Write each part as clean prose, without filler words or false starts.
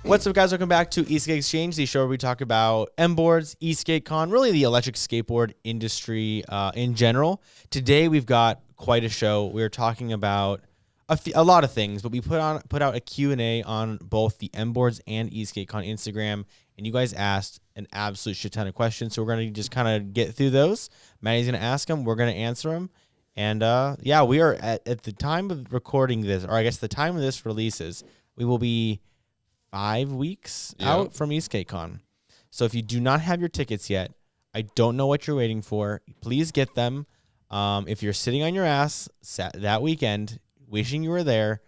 What's up, guys? Welcome back to Esk8Exchange, the show where we talk about MBoards, eSkateCon, really the electric skateboard industry in general. Today, we've got quite a show. We're talking about a lot of things, but we put out a Q&A on both the MBoards and eSkateCon Instagram, and you guys asked an absolute shit ton of questions, so we're going to just kind of get through those. Maddie's going to ask them. We're going to answer them. And, yeah, we are at the time of recording this, or I guess the time of this releases, we will be 5 weeks out from eSkateCon. So if you do not have your tickets yet, I don't know what you're waiting for. Please get them. If you're sitting on your ass that weekend, wishing you were there,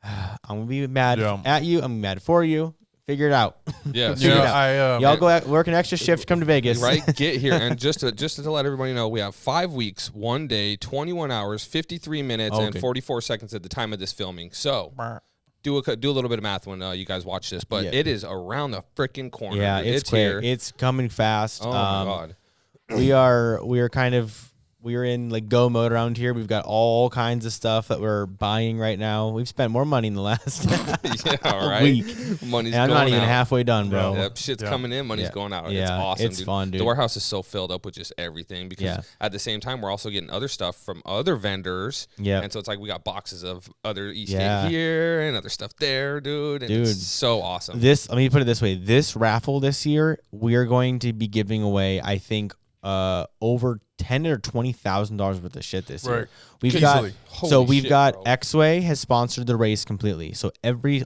I'm going to be mad at you. I'm mad for you. Figure it out. Yeah. Y'all go out, work an extra shift, come to Vegas. Right? Get here. And just to let everybody know, we have 5 weeks, 1 day, 21 hours, 53 minutes, and 44 seconds at the time of this filming. So do a little bit of math when you guys watch this, but it is around the freaking corner. Yeah, it's here. It's coming fast. Oh my God. We are in like go mode around here. We've got all kinds of stuff that we're buying right now. We've spent more money in the last week. Money's and I'm going not even out. halfway done, bro. Yep, shit's coming in, money's going out. It's awesome, it's fun, dude. The warehouse is so filled up with just everything because at the same time, we're also getting other stuff from other vendors. Yeah. And so it's like we got boxes of other eSkate here and other stuff there, dude. And it's so awesome. Let me put it this way. This raffle this year, we are going to be giving away, I think, over $10,000 or $20,000 worth of shit this year. We've got X-Way has sponsored the race completely. So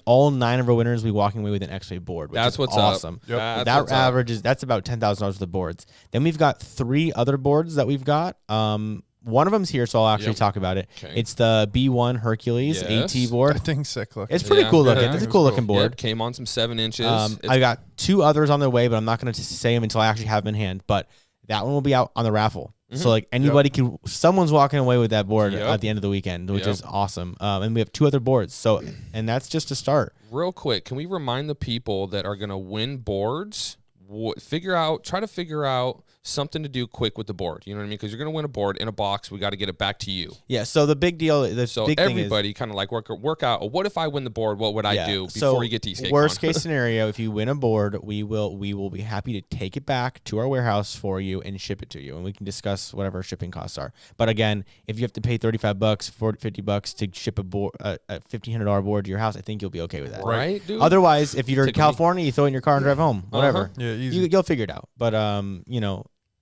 all 9 of our winners will be walking away with an X-Way board, which is what's awesome. Yep. That average that's about $10,000 worth of boards. Then we've got 3 other boards that we've got. One of them's here, so I'll actually talk about it. Okay. It's the B1 Hercules AT board. That thing's sick looking. It's pretty cool looking. It's a cool looking board. Yep, came on some 7 inches. I got 2 others on their way, but I'm not going to say them until I actually have them in hand. But that one will be out on the raffle. So like anybody someone's walking away with that board at the end of the weekend, which is awesome. And we have 2 other boards. So, and that's just a start. Real quick, can we remind the people that are going to win boards, try to figure out something to do quick with the board. You know what I mean? Because you're going to win a board in a box. We got to get it back to you. Yeah. So the big deal, everybody kind of like work out. What if I win the board? What would I do before you get to eSkateCon? Worst case scenario, if you win a board, we will be happy to take it back to our warehouse for you and ship it to you, and we can discuss whatever shipping costs are. But again, if you have to pay $35, $50 to ship a $1,500 board to your house, I think you'll be okay with that. Right, dude? Otherwise, if you're in California, you throw it in your car and drive home. Whatever. Yeah, easy. You'll figure it out. But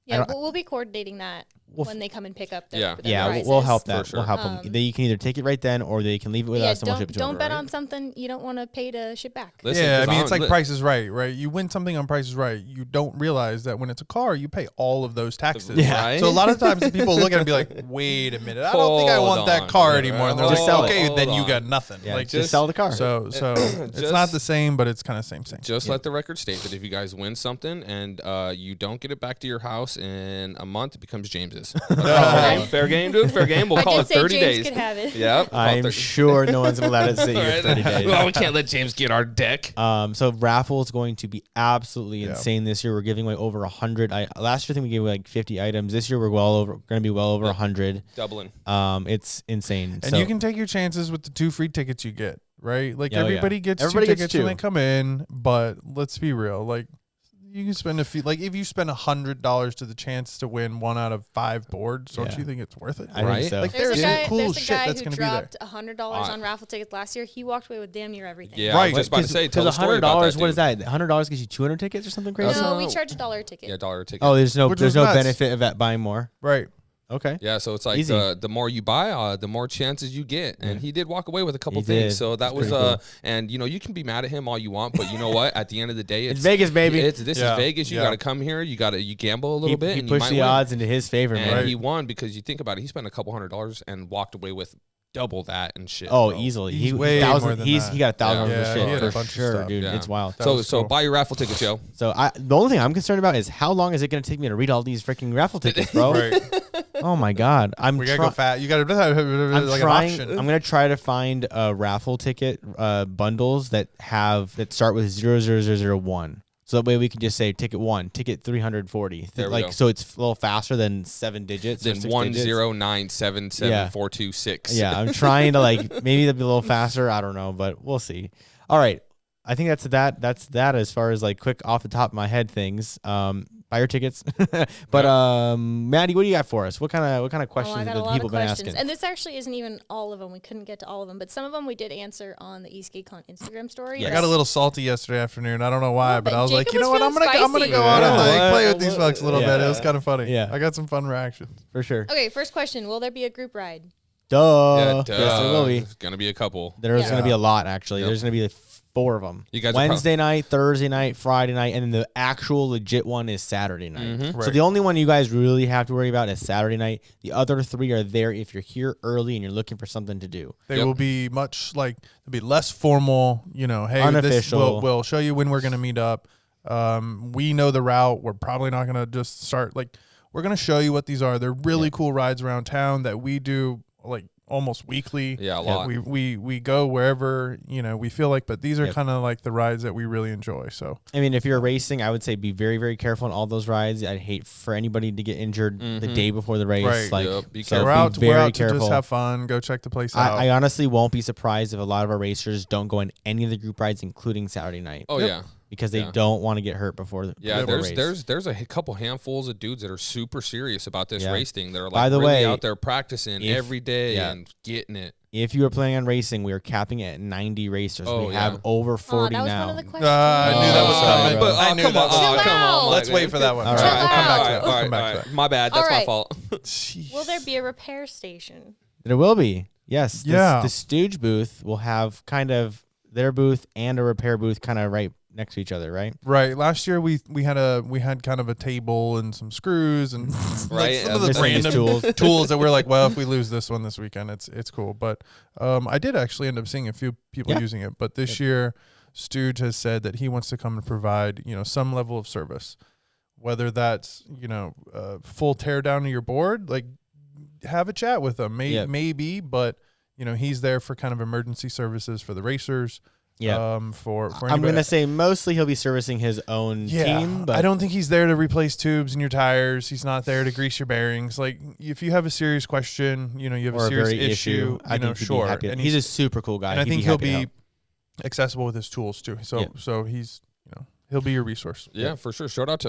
yeah, we'll be coordinating that when they come and pick up their we'll help that. Sure. We'll help them. You can either take it right then or they can leave it with us and we'll ship it to them. Don't bet on something you don't want to pay to ship back. Listen, I mean, it's like Price is Right, right? You win something on Price is Right. You don't realize that when it's a car, you pay all of those taxes. Yeah. Right? So a lot of times people look at it and be like, wait a minute, I don't think I want that car anymore. And they're like, okay, then you got nothing. Yeah, like, just sell the car. So it's not the same, but it's kind of same. Just let the record state that if you guys win something and you don't get it back to your house in a month, it becomes James's. Fair game, dude. Fair game. We'll call it 30 days. Could have it. Yep. I'm sure no one's going to let us sit here 30 days. Well, we can't let James get our deck. So raffle is going to be absolutely insane this year. We're giving away over 100. Last year, I think we gave away like 50 items. This year, we're going to be well over 100. Doubling. It's insane. And you can take your chances with the 2 free tickets you get, right? Like everybody gets 2 tickets when they come in, but let's be real. Like, you can spend if you spend $100 to the chance to win 1 out of 5 boards, don't you think it's worth it? I think so. Like there's cool shit that's going to be there. There's a guy who dropped $100 on raffle tickets last year. He walked away with damn near everything. Yeah, right. I was just about to say, tell the story about that, what is that? $100 gives you 200 tickets or something crazy? No, we charge $1 a ticket. Yeah, $1 a ticket. Oh, there's no benefit of that buying more. Right. Okay. Yeah, so it's like the more you buy, the more chances you get. And he did walk away with a couple things. So that was cool. And you can be mad at him all you want, but you know what? At the end of the day, it's Vegas, baby. This is Vegas. You got to come here. You gamble a little bit. He pushed the odds into his favor, and he won because you think about it. He spent a couple $100 and walked away with double that and shit. Oh, bro. Easily. He's way more than that. He got $1,000 of shit for sure, dude. Yeah. It's wild. So buy your raffle tickets, yo. So the only thing I'm concerned about is how long is it going to take me to read all these freaking raffle tickets, bro? Right. Oh my God. We gotta go fast. You gotta I'm gonna try to find raffle ticket bundles that start with 00001. So that way we can just say ticket 1, ticket 340. So it's a little faster than 7 digits. Then 109777426. Yeah, I'm trying to maybe that'd be a little faster. I don't know, but we'll see. All right. I think that's that as far as like quick off the top of my head things. Buy your tickets. But Maddie, what do you got for us? What kind of questions have people been asking? And this actually isn't even all of them. We couldn't get to all of them, but some of them we did answer on the Esk8Con Instagram story. Yeah. I got a little salty yesterday afternoon. I don't know why, but I was like, you know what? I'm gonna go on and like play with these folks a little bit. It was kind of funny. Yeah, I got some fun reactions for sure. Okay, first question: will there be a group ride? Duh. Yeah, Yes, there will be. There's gonna be a couple. There's gonna be a lot actually. There's gonna be 4 of them. You guys Wednesday night, Thursday night, Friday night, and then the actual legit one is Saturday night. Right. So the only one you guys really have to worry about is Saturday night. The other 3 are there if you're here early and you're looking for something to do. They will be much like they'll be less formal. You know, hey, unofficial. We'll show you when we're gonna meet up. We know the route. We're probably not gonna just start like we're gonna show you what these are. They're really cool rides around town that we do like almost weekly. Yeah, a lot. We go wherever, you know, we feel like, but these are kind of like the rides that we really enjoy. So I mean, if you're racing, I would say be very, very careful on all those rides. I'd hate for anybody to get injured the day before the race. Right. Like Be so we're out to just have fun, go check the place out. I honestly won't be surprised if a lot of our racers don't go in any of the group rides, including Saturday night. Oh yeah. Because they don't want to get hurt before the race. There's a couple handfuls of dudes that are super serious about this race thing. They're like By the really way, out there practicing every day and getting it. If you are planning on racing, we are capping it at 90 racers. We have over 40 that was now. one of the questions. I knew that was coming. But I knew that was come on. Let's wait for that one. All All right. right, we'll come back to it. All We'll come back to right. it. My bad. That's my fault. Will there be a repair station? There will be. Yes. Yeah. The Stooge booth will have kind of their booth and a repair booth kind of right next to each other, right? Right. Last year we had kind of a table and some screws and like some of the random tools that we're like, well, if we lose this one this weekend, it's cool. But I did actually end up seeing a few people using it. But this year, Stooge has said that he wants to come and provide, you know, some level of service, whether that's, you know, full tear down of your board, like have a chat with them, maybe, but you know, he's there for kind of emergency services for the racers. Yeah. For I'm going to say mostly he'll be servicing his own team. But I don't think he's there to replace tubes in your tires. He's not there to grease your bearings. Like if you have a serious question, you know, you have a serious issue, I think sure. And he's a super cool guy. And I think he'll be accessible with his tools too. So he's, you know, he'll be your resource. Yeah, for sure. Shout out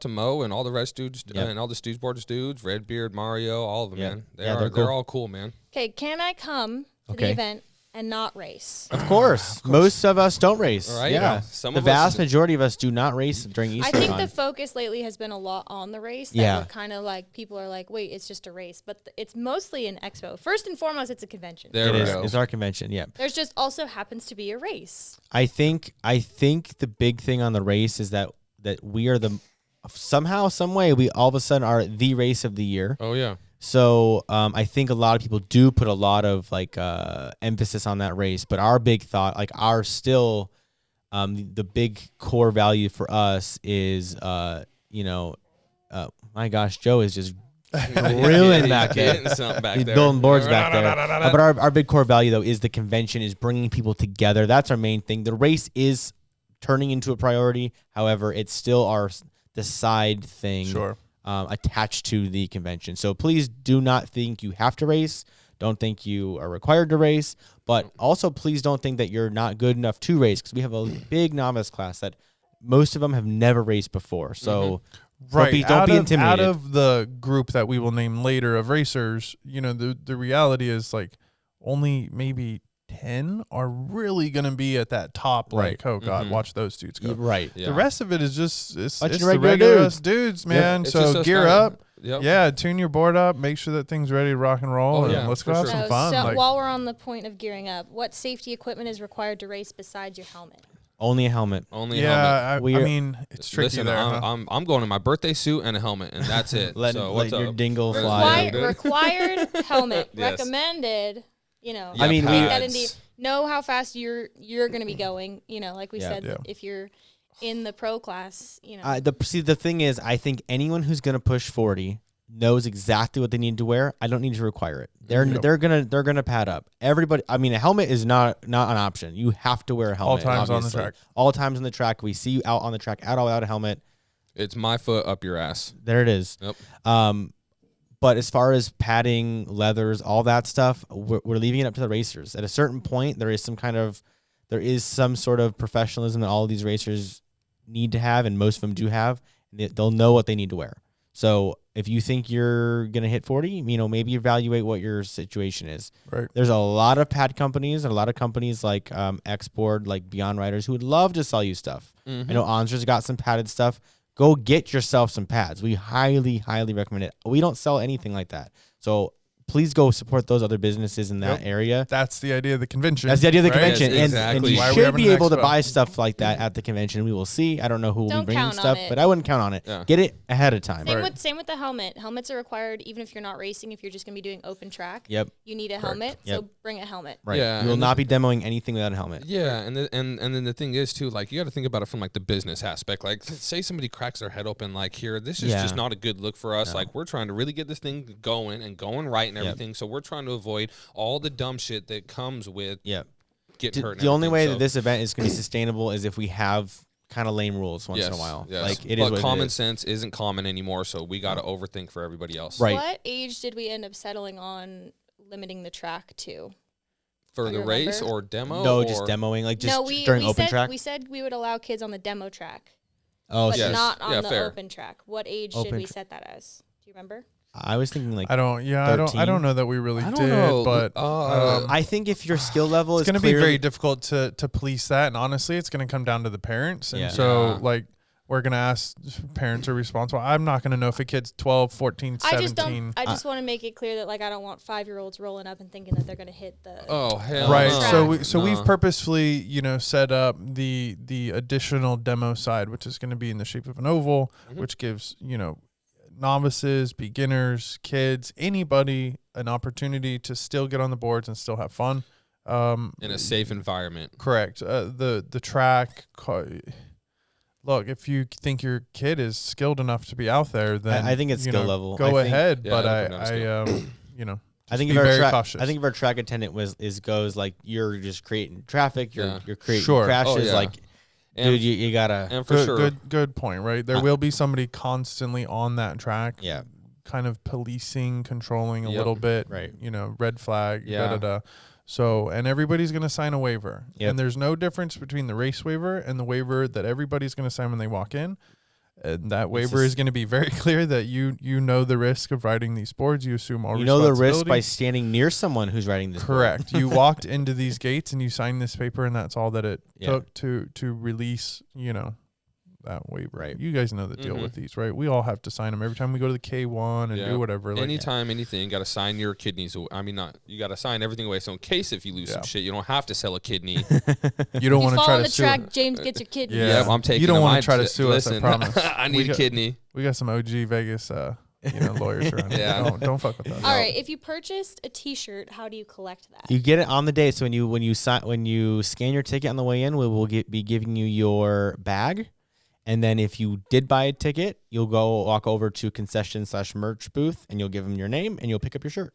to Mo and all the rest dudes and all the RentEboards dudes, Redbeard, Mario, all of them, man. They're all cool, man. Okay, can I come to the event and not race? Of course. Most of us don't race. Right? Yeah. The vast majority of us do not race during East. I think the focus lately has been a lot on the race. That kind of like people are like, wait, it's just a race, but it's mostly an expo. First and foremost, it's a convention. There it is. It's our convention. Yeah. There's just also happens to be a race. I think the big thing on the race is that we are somehow, some way, we all of a sudden are the race of the year. Oh yeah. So I think a lot of people do put a lot of like emphasis on that race, but our big thought, like our still, the big core value for us is, you know, my gosh, Joe is just reeling back there. He's building boards back there. But our big core value though is the convention, is bringing people together. That's our main thing. The race is turning into a priority. However, it's still the side thing. Sure. Attached to the convention. So please do not think you have to race. Don't think you are required to race. But also please don't think that you're not good enough to race, because we have a big novice class that most of them have never raced before. So don't be intimidated. Out of the group that we will name later of racers, you know, the reality is like only maybe 10 are really going to be at that top, like, oh God, watch those dudes go. Right. Yeah. The rest of it is just, it's the regular dudes, man. So gear up. Yep. Yeah, tune your board up. Make sure that thing's ready to rock and roll. And let's go have some fun. So while we're on the point of gearing up, what safety equipment is required to race besides your helmet? Only a helmet. Only a helmet. I mean, it's tricky. Listen, there. I'm going in my birthday suit and a helmet, and that's it. Let your dingle fly. Required helmet. Recommended. You know, I mean, know how fast you're going to be going. You know, like we said, if you're in the pro class, you know. The thing is, I think anyone who's going to push 40 knows exactly what they need to wear. I don't need to require it. They're gonna pad up. Everybody. I mean, a helmet is not an option. You have to wear a helmet. All times on the track. All times on the track. We see you out on the track at all without a helmet. It's my foot up your ass. There it is. Yep. But as far as padding, leathers, all that stuff, we're leaving it up to the racers. At a certain point, there is some kind of there is some sort of professionalism that all of these racers need to have, and most of them do have. They'll know what they need to wear. So if you think you're going to hit 40, maybe evaluate what your situation is. Right. There's a lot of pad companies and a lot of companies like Xboard, like Beyond Riders, who would love to sell you stuff. I know Onzer's got some padded stuff. Go get yourself some pads. We highly, highly recommend it. We don't sell anything like that. So please go support those other businesses in that area. That's the idea of the convention. That's the idea of the convention. Yes, exactly. And you should be able to buy stuff like that at the convention. We will see. I don't know who will be bringing stuff, but I wouldn't count on it. Yeah. Get it ahead of time. Same with the helmet. Helmets are required even if you're not racing. If you're just going to be doing open track, you need a helmet. So bring a helmet. Right. Yeah, you will not be demoing anything without a helmet. Yeah, and then the thing is too, like, you got to think about it from like the business aspect. Like, say somebody cracks their head open, like, here, this is just not a good look for us. No. Like, we're trying to really get this thing going right and everything. So we're trying to avoid all the dumb shit that comes with getting hurt. The only way that this event is going to be sustainable is if we have kind of lame rules once in a while. Yes. Like, but common sense isn't common anymore, so we got to overthink for everybody else. Right. What age did we end up settling on limiting the track to? For the race or demo? No, just demoing, like just during open track. We said we would allow kids on the demo track. Oh, but not on the open track. What age did we set that as? Do you remember? I was thinking like 13. I don't know that we really did, but I think if your skill level is going to be very difficult to police that, and honestly, it's going to come down to the parents. And so like we're going to ask parents are responsible. I'm not going to know if a kid's 12, 14, 17. I just want to make it clear that like I don't want 5-year-olds rolling up and thinking that they're going to hit the right. So we've purposefully, set up the additional demo side, which is going to be in the shape of an oval, which gives, novices, beginners, kids, anybody an opportunity to still get on the boards and still have fun in a safe environment. Correct. The track. Look, if you think your kid is skilled enough to be out there, then I think it's skill level. Go ahead, but I think if our track attendant goes like you're just creating traffic, you're creating crashes, like. Dude, you gotta. And for sure. Good point, right? There will be somebody constantly on that track. Yeah. Kind of policing, controlling a little bit. Right. Red flag. Yeah. So, and everybody's going to sign a waiver. Yep. And there's no difference between the race waiver and the waiver that everybody's going to sign when they walk in. And that waiver is going to be very clear that you know the risk of riding these boards. You assume all responsibility. You know the risk by standing near someone who's riding this Correct. You walked into these gates and you signed this paper, and that's all that it took to release, that waiver. Right. You guys know the deal with these, right? We all have to sign them every time we go to the K1 and do whatever. Anytime, anything, you got to sign your kidneys. You got to sign everything away. So in case if you lose some shit, you don't have to sell a kidney. You don't want to try to sue. Track, James gets your kidney. Yeah, I'm taking. You don't want to try to sue us. I promise. I need a kidney. We got some OG Vegas, lawyers around. Yeah, don't fuck with us. All right, if you purchased a T-shirt, how do you collect that? You get it on the day. So when you scan your ticket on the way in, we'll be giving you your bag. And then if you did buy a ticket, you'll go walk over to concession/merch booth, and you'll give them your name, and you'll pick up your shirt.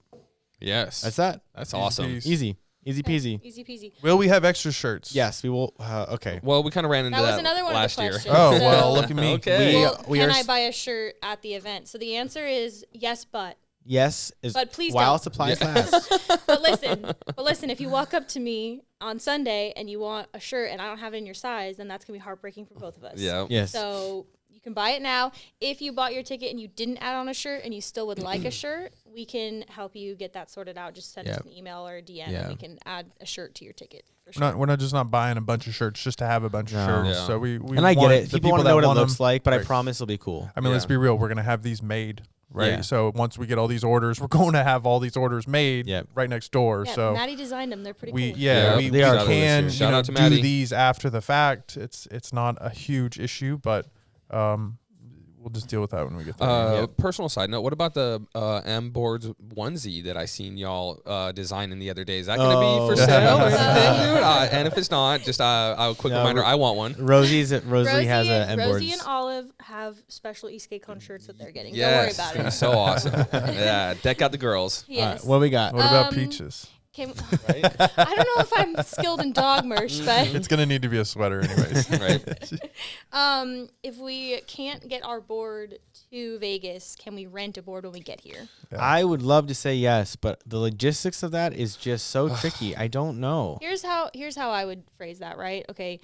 Yes. That's that. That's awesome. Easy peasy. Easy peasy. Will we have extra shirts? Yes, we will. Okay. Well, we kind of ran into that was another one last of the year. Oh, well, look at me. Okay. Can I buy a shirt at the event? So the answer is yes, but. Yes, but please while supplies last. But listen, if you walk up to me on Sunday and you want a shirt and I don't have it in your size, then that's going to be heartbreaking for both of us. Yeah. Yes. So you can buy it now. If you bought your ticket and you didn't add on a shirt and you still would like a shirt, we can help you get that sorted out. Just send us an email or a DM and we can add a shirt to your ticket. For sure. We're not just not buying a bunch of shirts just to have a bunch of shirts. Yeah. So we and I get it. People want to know what it looks like, but I promise it'll be cool. I mean, let's be real. We're going to have these made. Right. Yeah. So once we get all these orders, we're going to have all these orders made right next door. Yeah, so Maddie designed them. They're pretty cool. We can do these after the fact. It's not a huge issue, but we'll just deal with that when we get there. Personal side note, what about the MBoards onesie that I seen y'all designing the other day? Is that going to be for sale or anything, dude? And if it's not, just a quick reminder, I want one. Rosie has a MBoards. Rosie and Olive have special Esk8Exchange shirts that they're getting. Yes, don't worry about it. It's so awesome. Yeah, deck out the girls. Yes. What we got? What about Peaches? Right? I don't know if I'm skilled in dog merch, but it's gonna need to be a sweater anyways. Right. If we can't get our board to Vegas, can we rent a board when we get here? Yeah. I would love to say yes, but the logistics of that is just so tricky. I don't know. Here's how I would phrase that, right? Okay,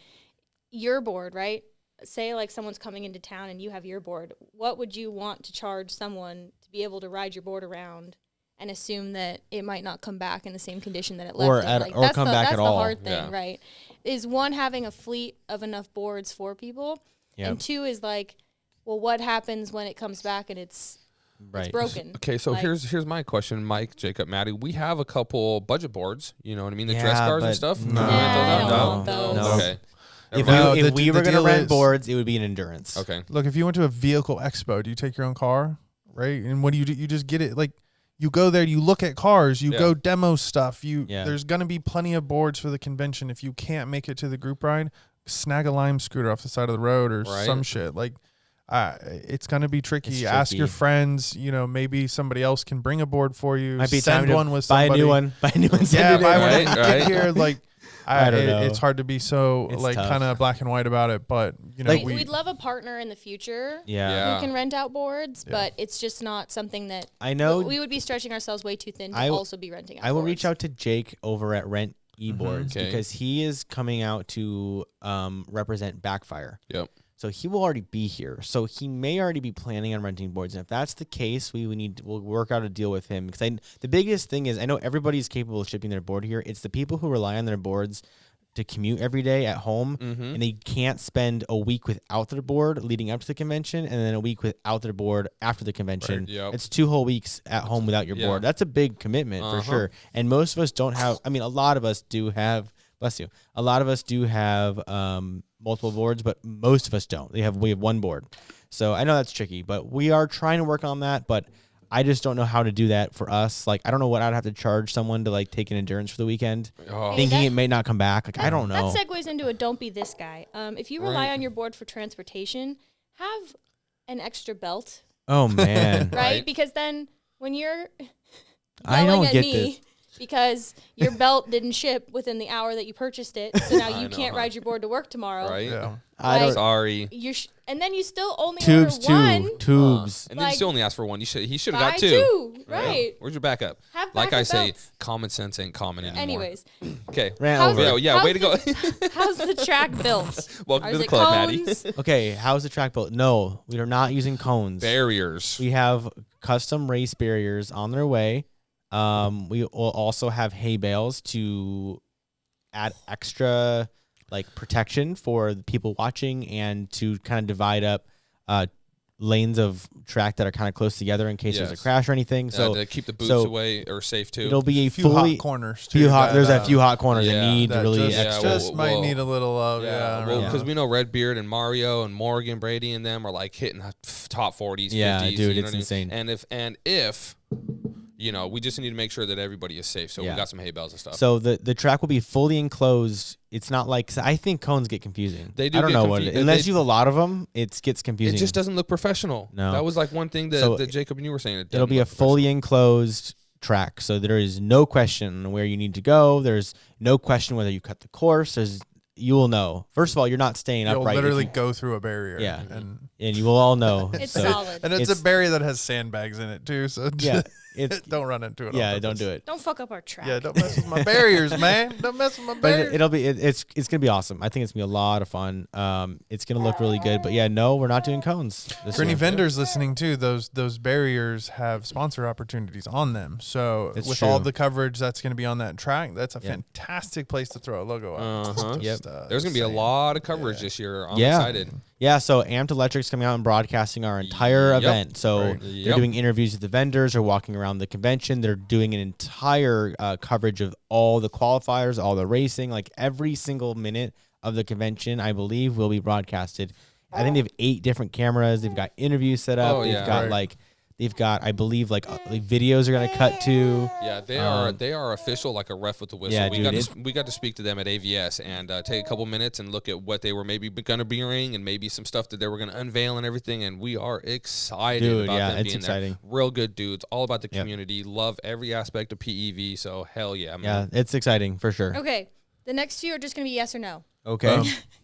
your board, right? Say like someone's coming into town and you have your board. What would you want to charge someone to be able to ride your board around and assume that it might not come back in the same condition that it left in? Or come back at all. That's the hard thing, right? Is one, having a fleet of enough boards for people, and two is like, well, what happens when it comes back and it's broken? Okay, so here's my question, Mike, Jacob, Maddie. We have a couple budget boards, you know what I mean? The dress cars and stuff? No. Okay. If we were going to rent boards, it would be an endurance. Okay. Look, if you went to a vehicle expo, do you take your own car? Right? And what do? You just get it. Like, you go there, you look at cars, you go demo stuff. There's going to be plenty of boards for the convention. If you can't make it to the group ride, snag a Lime scooter off the side of the road or some shit. Like, it's going to be tricky. Ask your friends. You know, maybe somebody else can bring a board for you. Might be send time one to with somebody. Buy a new one. Yeah, buy one. Get here. Like, I don't know. It's hard to be so kind of black and white about it, but you know, we'd love a partner in the future who can rent out boards, but it's just not something that I know we would be stretching ourselves way too thin to also be renting out. I will boards. reach out to Jake over at RentEboards because he is coming out to represent Backfire. Yep. So he will already be here. So he may already be planning on renting boards. And if that's the case, we'll work out a deal with him. Because the biggest thing is I know everybody's capable of shipping their board here. It's the people who rely on their boards to commute every day at home, and they can't spend a week without their board leading up to the convention, and then a week without their board after the convention. Right, It's 2 whole weeks at home without your board. That's a big commitment for sure. And most of us don't have. I mean, a lot of us do have. Bless you. A lot of us do have multiple boards, but most of us don't. We have one board. So I know that's tricky, but we are trying to work on that. But I just don't know how to do that for us. Like, I don't know what I'd have to charge someone to like take an endurance for the weekend, thinking it may not come back. Like, I don't know. That segues into a don't be this guy. If you rely on your board for transportation, have an extra belt. Oh man. Right? Because then when you're I don't get me, this. Because your belt didn't ship within the hour that you purchased it, so now you can't ride your board to work tomorrow. Right? Yeah. Sorry. And then you still only order one. Tubes. And then you still only ask for one. He should have got two. Right. Where's your backup? Have like I say, belts. common sense ain't common anymore. Anyways. Okay. Way to go. How's the track built? Welcome to the club, Maddie. Okay, how's the track built? No, we are not using cones. Barriers. We have custom race barriers on their way. We will also have hay bales to add extra like protection for the people watching and to kind of divide up lanes of track that are kind of close together in case there's a crash or anything. So to keep the boots away or safe too. It'll be a few hot corners too. There's a few hot corners that need that really might need a little love. Because we know Redbeard and Mario and Morgan Brady and them are like hitting top 40s, 50s. Yeah, dude, you it's know insane. And if you know, we just need to make sure that everybody is safe. So we got some hay bales and stuff. So the track will be fully enclosed. It's not like, I think cones get confusing. They do. I don't know what unless you have a lot of them, it gets confusing. It just doesn't look professional. No, that was like one thing that Jacob and you were saying. It'll be a fully enclosed track, so there is no question where you need to go. There's no question whether you cut the course. You will know. First of all, you're not staying upright. You'll literally go through a barrier. Yeah, and you will all know. It's solid. And it's a barrier that has sandbags in it too. So don't run into it. Yeah, don't do it. Don't fuck up our track. Yeah, don't mess with my barriers, man. Don't mess with my barriers. But it's gonna be awesome. I think it's gonna be a lot of fun. It's gonna look really good. But yeah, no, we're not doing cones. For any vendors listening too, those barriers have sponsor opportunities on them. So with all the coverage that's gonna be on that track, that's a fantastic place to throw a logo out. There's gonna be a lot of coverage this year. I'm excited. Yeah, so Amped Electric's coming out and broadcasting our entire event. So they're doing interviews with the vendors or walking around the convention. They're doing an entire coverage of all the qualifiers, all the racing, like every single minute of the convention, I believe, will be broadcasted. I think they have 8 different cameras. They've got interviews set up. They've got They've got, I believe, like videos are gonna cut to. Yeah, they are official, like a ref with the whistle. Yeah, we got to speak to them at AVS and take a couple minutes and look at what they were maybe gonna bring and maybe some stuff that they were gonna unveil and everything. And we are excited about them being exciting. there. Real good dudes, all about the community. Love every aspect of PEV. So hell yeah, man. Yeah, it's exciting for sure. Okay, the next few are just gonna be yes or no. Okay.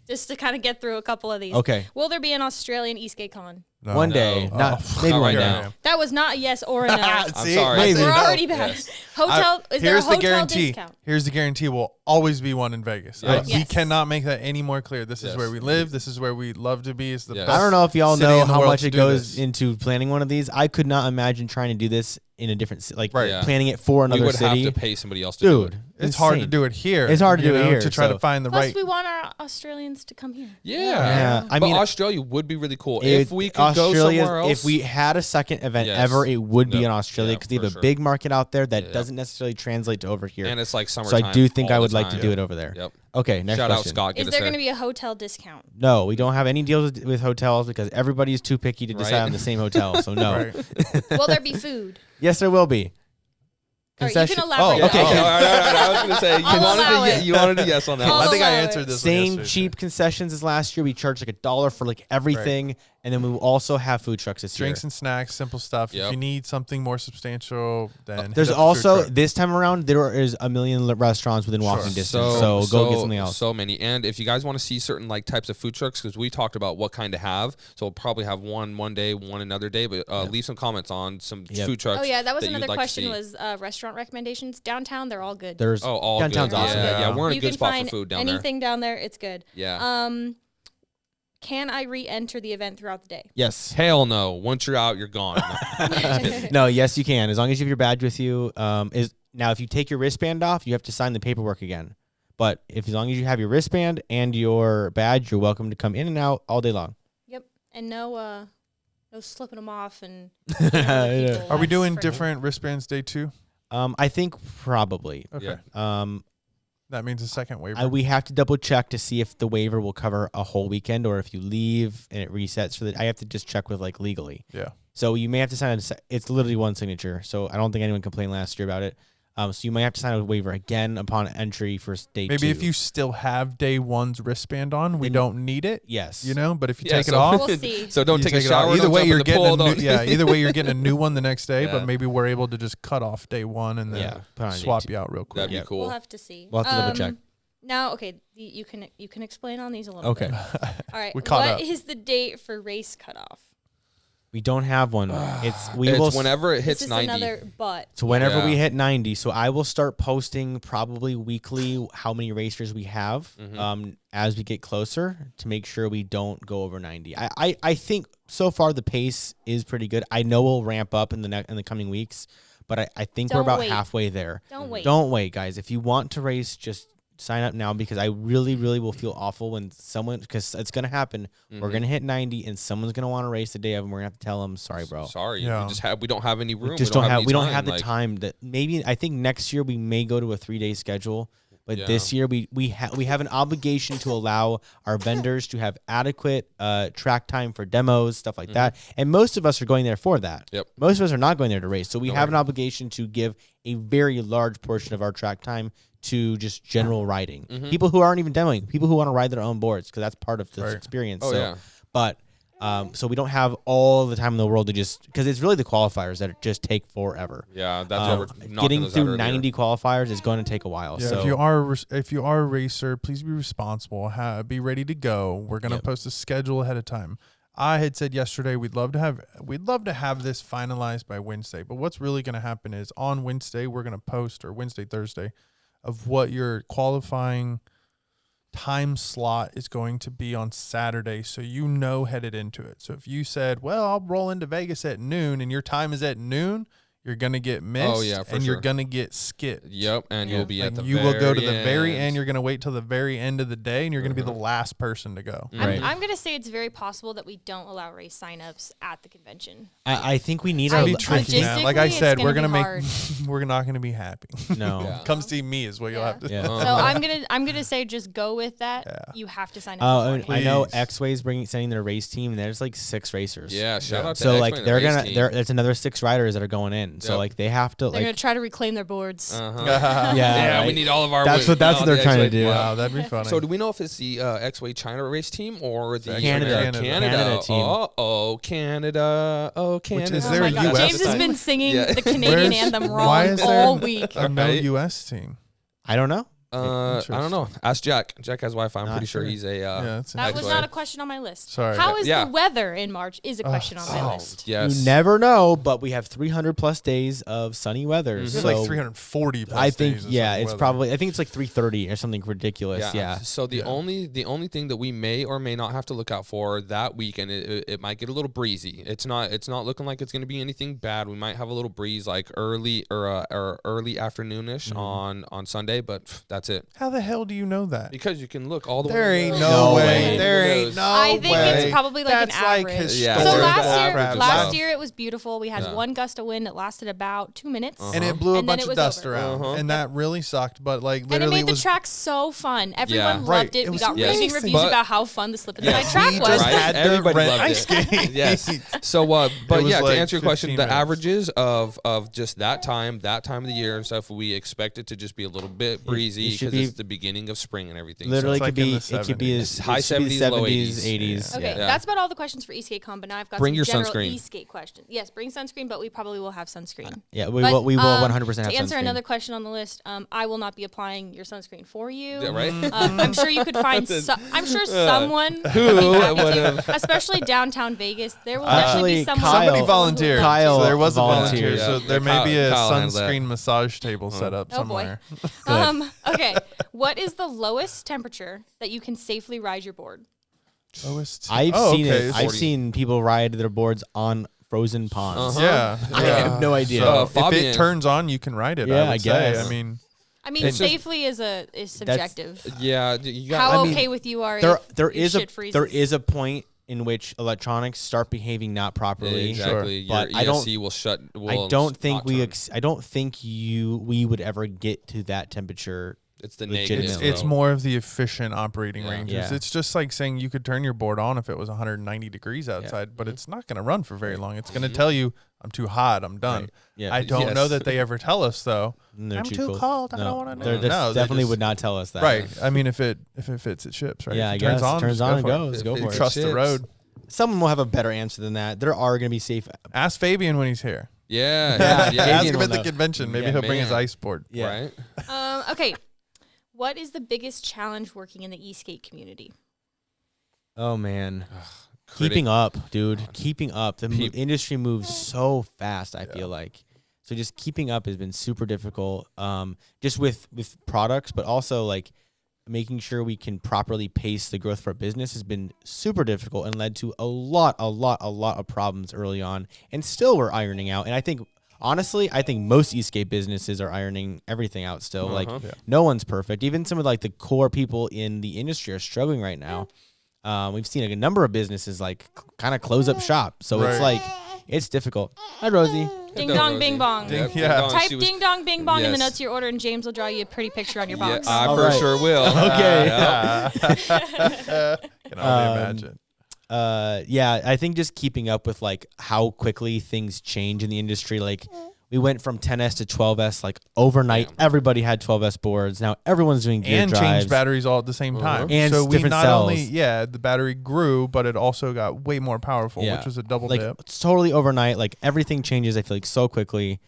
Just to kind of get through a couple of these. Okay. Will there be an Australian Esk8Con? No. One day, maybe Not one right day. now. That was not a yes or a no. I'm sorry. We're already bad. Yes. Hotel, is there a Here's the hotel guarantee. discount? Here's the guarantee. We'll always be one in Vegas. Yes. We Yes. cannot make that any more clear. This is Yes. where we live. This is where we love to be. It's the Yes. best I don't know if y'all city know in the how world much to it do goes this. into planning one of these. I could not imagine trying to do this in a different city, like Right. Yeah. planning it for We another would city. have to pay somebody else to do Dude, it. It's hard to insane. do it here. It's hard to you do it know, here, to try so- to find the Plus, right. we want our Australians to come here. Yeah, I but mean, Australia would be really cool if we could go Australia, somewhere else. if we had a second event Yes. ever, it would be Yep. in Australia Yeah, because they have for a sure. big market out there that Yeah. doesn't necessarily translate to over here. and it's like So summertime. I do think all I the would like to time. do it over there. Yep. Okay, next Shout out question. Scott. Get Is us there going to be a hotel discount? No, we don't have any deals with hotels because everybody's too picky to decide Right. on the same hotel. So no. Right. Will there be food? Yes, there will be. All right, you can Concession- elaborate. Oh, okay. all right. I was going to say, I'll allow it. you wanted a yes on that. I'll I think I allow it. answered this. one Same yesterday. cheap concessions as last year. We charge like $1 for like everything, and then we will also have food trucks this Drinks year. and snacks, simple stuff. Yep. If you need something more substantial, then There's hit up the food also truck. this time around there is a million restaurants within walking distance. So go get something else. So many. And if you guys want to see certain like types of food trucks, because we talked about what kind to have, so we'll probably have one day, one another day. But leave some comments on some food trucks. Oh, yeah, that was you would another like to question see. was restaurant recommendations. Downtown, they're all good. There's all downtown's good. awesome. Yeah, we're in you a good can spot find for food down anything down there. It's good. there. Yeah. Can I re-enter the event throughout the day? Yes. Hell no. Once you're out, you're gone. No, yes, you can. As long as you have your badge with you. Now, if you take your wristband off, you have to sign the paperwork again. But as long as you have your wristband and your badge, you're welcome to come in and out all day long. Yep, and no slipping them off and. Yeah. Are we doing different wristbands day 2? I think probably. Okay. Yeah. That means a second waiver. We have to double check to see if the waiver will cover a whole weekend or if you leave and it resets. I have to just check with like legally. Yeah. So you may have to sign it's literally one signature. So I don't think anyone complained last year about it. So you might have to sign a waiver again upon entry for day 2. Maybe if you still have day 1's wristband on, we Then- don't need it. Yes. You know, but if you Yeah, take it so- off, We'll see. So don't you take a it off. shower. Either don't way, jump in you're the getting pool, a new, don't- yeah. Either way, you're getting a new one the next day. Yeah. But maybe we're able to just cut off day 1 and then Yeah, put on day swap 2. you out real quick. That'd be cool. We'll have to see. We'll have to double check. Now, okay, you can explain on these a little Okay. bit. All right. We caught up. What is the date for race cutoff? We don't have one. It's will whenever it hits This is 90. another but. So whenever Yeah. we hit 90, so I will start posting probably weekly how many racers we have as we get closer to make sure we don't go over 90. I think so far the pace is pretty good. I know we'll ramp up in the coming weeks, but I think we're Don't about wait. halfway there. Don't wait. Don't wait, guys. If you want to race, just sign up now because I really, really will feel awful when because it's going to happen. We're going to hit 90 and someone's going to want to race the day of and we're going to have to tell them, sorry, bro. Sorry. Yeah. We don't have any room. We just don't have any the like- time that maybe I think next year we may go to a 3-day schedule, but Yeah. this year we have an obligation to allow our vendors to have adequate track time for demos, stuff like that. And most of us are going there for that. Yep. Most of us are not going there to race. So we have an obligation to give a very large portion of our track time to just general riding. People who aren't even demoing, people who want to ride their own boards because that's part of this experience. Oh, so, yeah. But so we don't have all the time in the world to just because it's really the qualifiers that just take forever. Yeah, that's what we're knocking Getting those out through earlier. 90 qualifiers is going to take a while. Yeah, so if you are a racer, please be responsible. Be ready to go. We're gonna post a schedule ahead of time. I had said yesterday we'd love to have this finalized by Wednesday. But what's really gonna happen is on Wednesday we're gonna post or Thursday of what your qualifying time slot is going to be on Saturday, so headed into it. So if you said, well, I'll roll into Vegas at noon and your time is at noon, You're gonna get missed, and you're gonna get skipped. Yep, and you'll be at the you will go to the very end. You're gonna wait till the very end of the day, and you're gonna be the last person to go. Right. I'm gonna say it's very possible that we don't allow race signups at the convention. I think we need to be tricky now. Like I said, we're not gonna be happy. No, come see me is what you'll have to. Yeah. So I'm gonna say just go with that. Yeah. You have to sign up. I know X-Way's sending their race team. And there's like 6 racers. Yeah, shout out to so X-Way like there's another 6 riders that are going in. So like they have to. They're gonna try to reclaim their boards. Yeah, we need all of our. That's what they're trying to do. Wow, that'd be funny. So do we know if it's the X-Way China race team or the Canada team? Canada. Which is there a US? James has been singing the Canadian anthem wrong all week. No U.S. team. I don't know. I don't know. Ask Jack. Jack has Wi-Fi. I'm pretty sure he's a. That was not a question on my list. Sorry. How is the weather in March? Is a question on my list. Yes. You never know, but we have 300+ days of sunny weather. So like 340. I think days it's probably. I think it's like 330 or something ridiculous. Yeah. So the only thing that we may or may not have to look out for that week, and it might get a little breezy. It's not looking like it's going to be anything bad. We might have a little breeze like early or early afternoonish on Sunday, but that's it. How the hell do you know that? Because you can look all the way. There ain't no way. There ain't no way. I think it's probably like an average. So last year it was beautiful. We had one gust of wind that lasted about 2 minutes, and it blew a bunch of dust around, and that really sucked. But like literally, and it made the track so fun. Everyone loved it. We got raving reviews about how fun the slip and slide track was. Everybody loved it. Yes. So, but yeah, to answer your question, the averages of just that time of the year and stuff, we expect it to just be a little bit breezy because it's the beginning of spring and everything. Literally, it could be as high 70s, low 80s. Okay, that's about all the questions for Esk8Con. But now I've got some general Esk8 questions. Yes, bring sunscreen, but we probably will have sunscreen. Yeah, we will 100% have sunscreen. To answer another question on the list, I will not be applying your sunscreen for you. Yeah, right. I'm sure you could find. I'm sure someone who would have, especially downtown Vegas. There will definitely be someone. Somebody volunteered. Kyle, so there was a volunteer. So there may be a sunscreen massage table set up somewhere. Okay. What is the lowest temperature that you can safely ride your board? Lowest. I've seen it. I've seen people ride their boards on frozen ponds. Yeah. I have no idea. So if it turns on, you can ride it. Yeah, I guess. I mean, safely is subjective. How okay with you are there is a point in which electronics start behaving not properly. Exactly. Sure. But your ESC will shut. I don't think we would ever get to that temperature. It's the negative. It's more of the efficient operating ranges. Yeah. It's just like saying you could turn your board on if it was 190 degrees outside, but it's not going to run for very long. It's going to tell you, I'm too hot, I'm done. Right. Yeah. I don't know that they ever tell us, though. I'm too cold, I don't want to know. They definitely would not tell us that. Right. I mean, if it fits, it ships, right? Yeah, if I it guess. Turns on and goes. Go for it. Trust the road. Someone will have a better answer than that. There are going to be safe. Ask Fabian when he's here. Yeah. Ask him at the convention. Maybe he'll bring his ice board. Yeah. Right. Okay. What is the biggest challenge working in the e-skate community? Oh, man. Keeping up, dude. Keeping up. The industry moves so fast, I feel like. So just keeping up has been super difficult, just with products, but also like making sure we can properly pace the growth for our business has been super difficult and led to a lot of problems early on. And still we're ironing out. And I think, honestly, most e-skate businesses are ironing everything out still. No one's perfect. Even some of like the core people in the industry are struggling right now. We've seen a number of businesses like kind of close up shop. So it's like, it's difficult. Hi, Rosie. Ding dong, bing bong. Type ding dong, bing bong in the notes of your order, and James will draw you a pretty picture on your box. Yeah, I for sure will. Okay. Can only imagine. I think just keeping up with like how quickly things change in the industry. Like we went from 10S to 12S like overnight. Everybody had 12S boards. Now everyone's doing gear drives. And changed batteries all at the same time. And so different cells. The battery grew, but it also got way more powerful, which was a double dip. It's totally overnight. Like everything changes, I feel like, so quickly.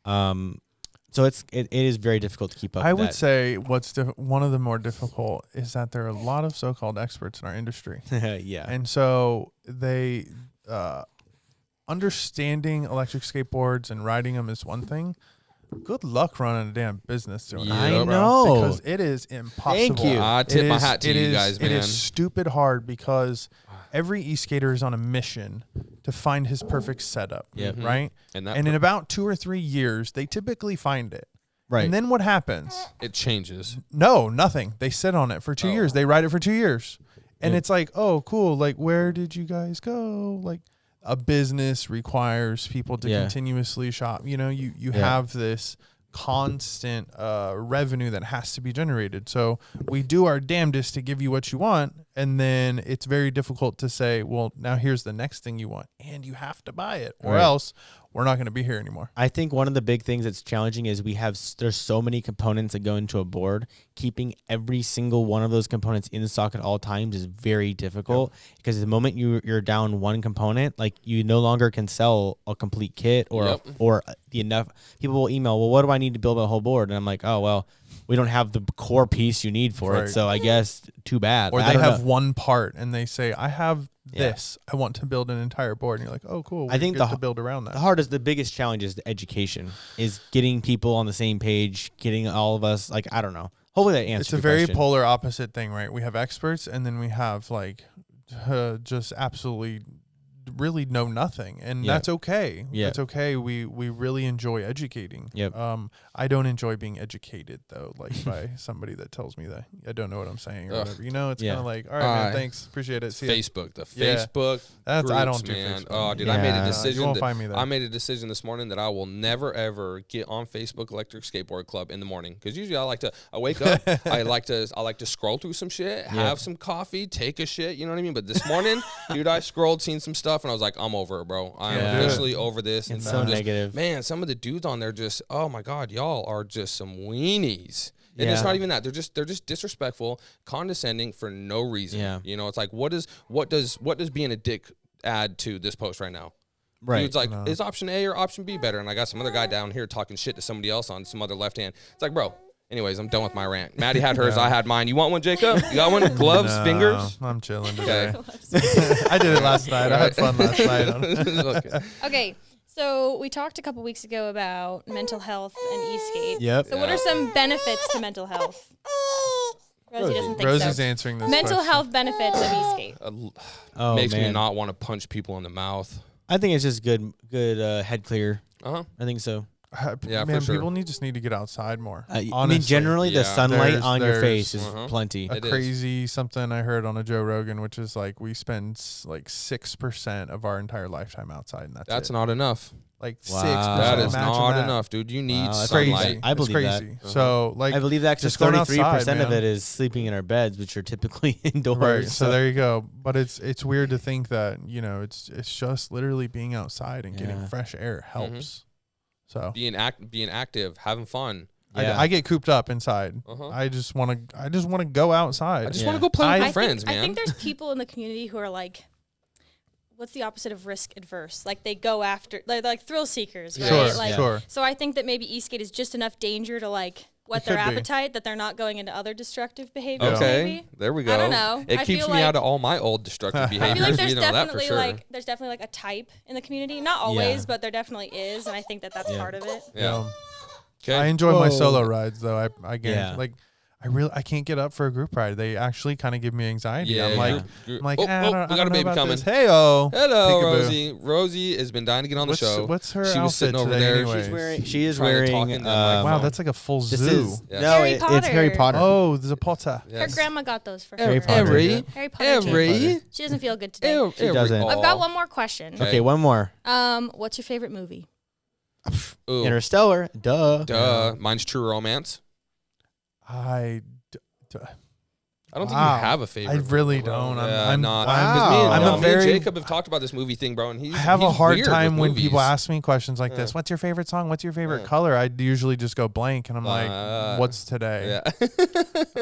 So it is very difficult to keep up. I would say one of the more difficult is that there are a lot of so-called experts in our industry. Yeah. And so they understanding electric skateboards and riding them is one thing, good luck running a damn business doing I that, know. bro, because it is impossible. Thank you. I tip my hat to you guys, man. It is stupid hard because every e-skater is on a mission to find his perfect setup, right? And in about 2 or 3 years, they typically find it. Right. And then what happens? It changes. No, nothing. They sit on it for 2 years. They ride it for 2 years. And it's like, oh, cool. Like, where did you guys go? Like, a business requires people to continuously shop. You know, you have this constant revenue that has to be generated. So we do our damnedest to give you what you want. And then it's very difficult to say, well, now here's the next thing you want. And you have to buy it or else we're not going to be here anymore. I think one of the big things that's challenging is there's so many components that go into a board. Keeping every single one of those components in stock at all times is very difficult because the moment you're down one component, like you no longer can sell a complete kit or the enough. People will email, well, what do I need to build a whole board? And I'm like, oh, well, we don't have the core piece you need for it. So I guess too bad. Or they have one part and they say, I have this. I want to build an entire board. And you're like, oh, cool. I think to build around that. The biggest challenge is the education, is getting people on the same page, getting all of us, like, I don't know. Hopefully that answers It's a very polar opposite thing, right? We have experts and then we have like just absolutely really know nothing, and that's okay. That's okay. We really enjoy educating. I don't enjoy being educated though, like by somebody that tells me that I don't know what I'm saying or whatever. You know, it's kind of like, all right, man, thanks, appreciate it. See Facebook, Facebook. That's groups, I don't do man. Facebook. Oh, dude, I made a decision. You won't find me there. I made a decision this morning that I will never ever get on Facebook Electric Skateboard Club in the morning because usually I wake up, I like to scroll through some shit, have some coffee, take a shit. You know what I mean? But this morning, dude, I scrolled, seen some stuff, and I was like, I'm over it, bro. I am officially over this. It's so negative. Man, some of the dudes on there just, oh my God, y'all are just some weenies. And it's not even that. They're just disrespectful, condescending for no reason. Yeah. You know, it's like what does being a dick add to this post right now? Right. Dude's like, is option A or option B better? And I got some other guy down here talking shit to somebody else on some other left hand. It's like, bro. Anyways, I'm done with my rant. Maddie had hers. I had mine. You want one, Jacob? You got one? Gloves, fingers? I'm chilling today. I did it last night. I had fun last night. Okay. So we talked a couple weeks ago about mental health and e-skate. Yep. So what are some benefits to mental health? Rosie doesn't think Rosie's answering this mental question. Health benefits of e-skate. Makes me not want to punch people in the mouth. I think it's just good head clear. I think so. Man, for sure. People just need to get outside more. I mean, generally, the sunlight on your face is plenty. Crazy something I heard on a Joe Rogan, which is like we spend like 6% of our entire lifetime outside, and that's not enough. Like 6%. That is not enough, dude. You need sunlight. Crazy. I believe that. So, like, I believe that because 33% of it is sleeping in our beds, which are typically indoors. Right. So there you go. But it's weird to think that it's just literally being outside and getting fresh air helps. So being active, having fun. I get cooped up inside. I just want to go outside. I just want to go play with my friends, man. I think there's people in the community who are like, what's the opposite of risk adverse? Like they go after, they're like thrill seekers, right? Sure. So I think that maybe e-skate is just enough danger to like whet their appetite that they're not going into other destructive behaviors. Okay, maybe. There we go. I don't know. It keeps me out of all my old destructive behaviors. I feel like there's definitely there's definitely like a type in the community. Not always, but there definitely is, and I think that's part of it. Yeah. Okay. I enjoy my solo rides though. I get like I can't get up for a group ride. They actually kind of give me anxiety. I'm like, we got a baby coming. Hello, Rosie. Rosie has been dying to get on the show. What's her She outfit was sitting over today there. anyways? She is wearing. Wow, that's like a full zoo. It's Harry Potter. Oh, there's a Potter. Her grandma got those for her. Harry Potter. She doesn't feel good today. She doesn't. I've got one more question. Okay, one more. What's your favorite movie? Interstellar. Duh. Mine's True Romance. I don't think you have a favorite. I really don't. I'm not. Me and Jacob have talked about this movie thing, bro, and I have a hard time when people ask me questions like this. What's your favorite song? What's your favorite color? I usually just go blank, and I'm like, what's today?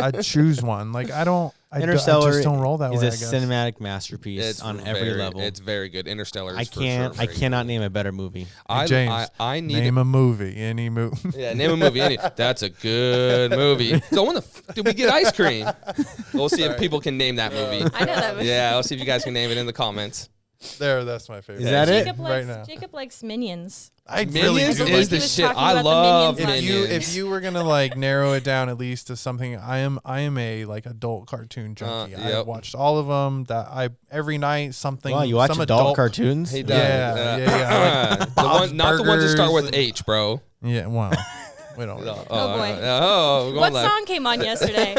I choose one. Like I Interstellar just don't roll that way. Is a cinematic masterpiece on every level. It's very good. Interstellar. I cannot name a better movie. James, I need name a movie. Any movie. Yeah, name a movie. That's a good movie. So when did we get ice cream? We'll see if people can name that movie. I know that movie. Yeah, I'll see if you guys can name it in the comments. That's my favorite. Is that it? Jacob likes Minions. I Minions really do. is the shit. I love Minions. If you were gonna like narrow it down at least to something, I am a like adult cartoon junkie. I watched all of them. Every night something. Wow, you watch adult cartoons? He does. Yeah. Like not the ones that start with H, bro. Yeah. Wow. We don't. Oh boy. What song came on yesterday?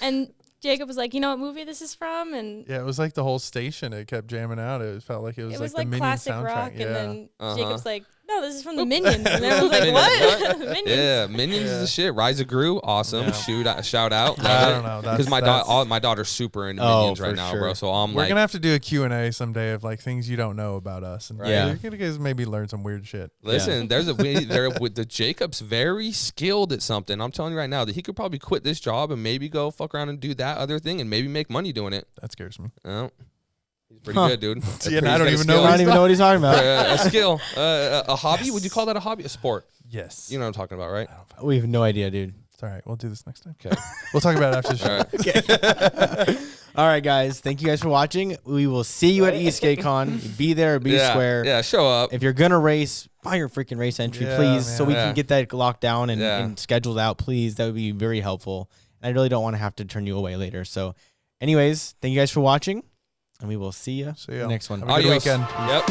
And Jacob was like, you know what movie this is from? And yeah, it was like the whole station. It kept jamming out. It felt like it was like the Minions classic soundtrack. rock. And then Jacob's like, no, this is from the Minions. And everyone's like, what? Minions. Yeah, Minions is the shit. Rise of Gru, awesome. Shout out. I don't know. Because my daughter's super into Minions right now, bro. So we're gonna have to do a Q&A someday of like things you don't know about us, and you're gonna maybe learn some weird shit. Listen, there's a way there with the Jacob's very skilled at something. I'm telling you right now that he could probably quit this job and maybe go fuck around and do that other thing and maybe make money doing it. That scares me. Oh. He's pretty good, dude. See, and I don't even know what he's talking about. A skill, a hobby. Would you call that a hobby? A sport? Yes. You know what I'm talking about, right? We have no idea, dude. It's all right. We'll do this next time. Okay. We'll talk about it after the show. Okay. All right, guys. Thank you guys for watching. We will see you at Esk8Con. Be there, be square. Yeah, show up. If you're gonna race, buy your freaking race entry, please, so we can get that locked down and scheduled out, please. That would be very helpful. And I really don't want to have to turn you away later. So, anyways, thank you guys for watching. And we will see you next one. Have a good weekend. Yep.